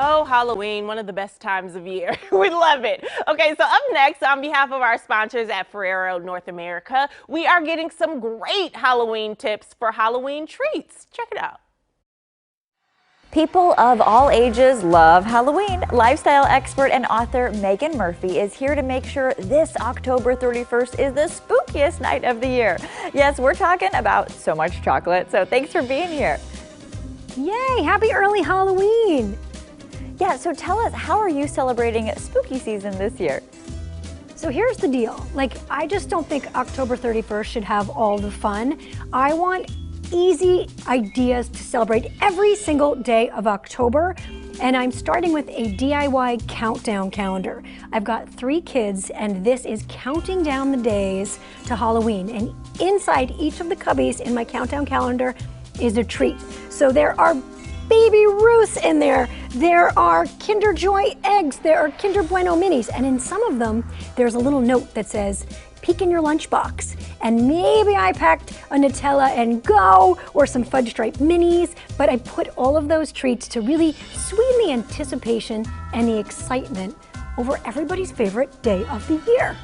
Oh, Halloween, one of the best times of year. We love it. Okay, so up next, on behalf of our sponsors at Ferrero North America, we are getting some great Halloween tips for Halloween treats. Check it out. People of all ages love Halloween. Lifestyle expert and author Megan Murphy is here to make sure this October 31st is the spookiest night of the year. Yes, we're talking about so much chocolate, so thanks for being here. Yay, happy early Halloween! Yeah, so tell us, how are you celebrating spooky season this year? So here's the deal, I just don't think October 31st should have all the fun. I want easy ideas to celebrate every single day of October, and I'm starting with a DIY countdown calendar. I've got 3 kids, and this is counting down the days to Halloween, and inside each of the cubbies in my countdown calendar is a treat. So there are Baby Ruths in there. There are Kinder Joy eggs. There are Kinder Bueno minis. And in some of them, there's a little note that says, peek in your lunchbox. And maybe I packed a Nutella and Go or some fudge stripe minis, but I put all of those treats to really sweeten the anticipation and the excitement over everybody's favorite day of the year.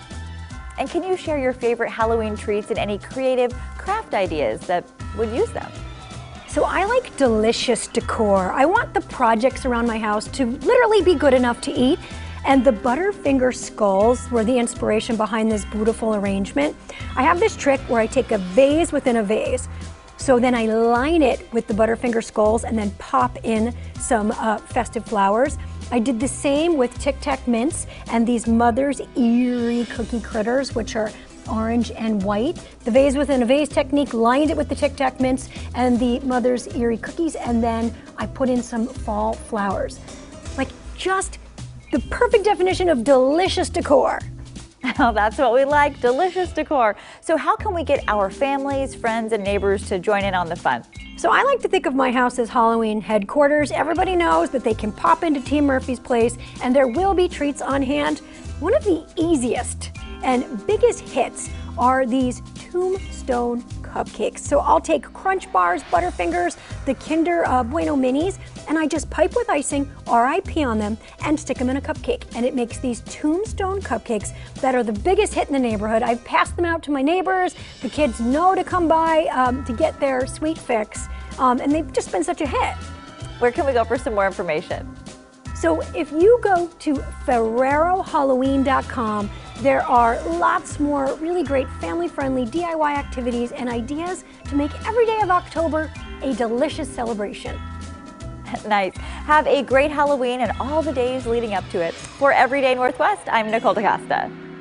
And can you share your favorite Halloween treats and any creative craft ideas that would use them? So I like delicious decor. I want the projects around my house to literally be good enough to eat. And the Butterfinger skulls were the inspiration behind this beautiful arrangement. I have this trick where I take a vase within a vase. So then I line it with the Butterfinger skulls and then pop in some festive flowers. I did the same with Tic Tac mints and these Mother's Eerie cookie critters, which are orange and white. The vase within a vase technique, lined it with the Tic Tac mints and the Mother's Eerie cookies, and then I put in some fall flowers. Just the perfect definition of delicious decor. Oh, that's what we like, delicious decor. So how can we get our families, friends, and neighbors to join in on the fun? So I like to think of my house as Halloween headquarters. Everybody knows that they can pop into Team Murphy's place and there will be treats on hand. One of the easiest and biggest hits are these Tombstone Cupcakes. So I'll take Crunch Bars, Butterfingers, the Kinder Bueno minis, and I just pipe with icing, RIP on them, and stick them in a cupcake. And it makes these Tombstone Cupcakes that are the biggest hit in the neighborhood. I've passed them out to my neighbors. The kids know to come by to get their sweet fix, and they've just been such a hit. Where can we go for some more information? So if you go to FerreroHalloween.com, there are lots more really great family-friendly DIY activities and ideas to make every day of October a delicious celebration. Nice. Have a great Halloween and all the days leading up to it. For Everyday Northwest, I'm Nicole DeCosta.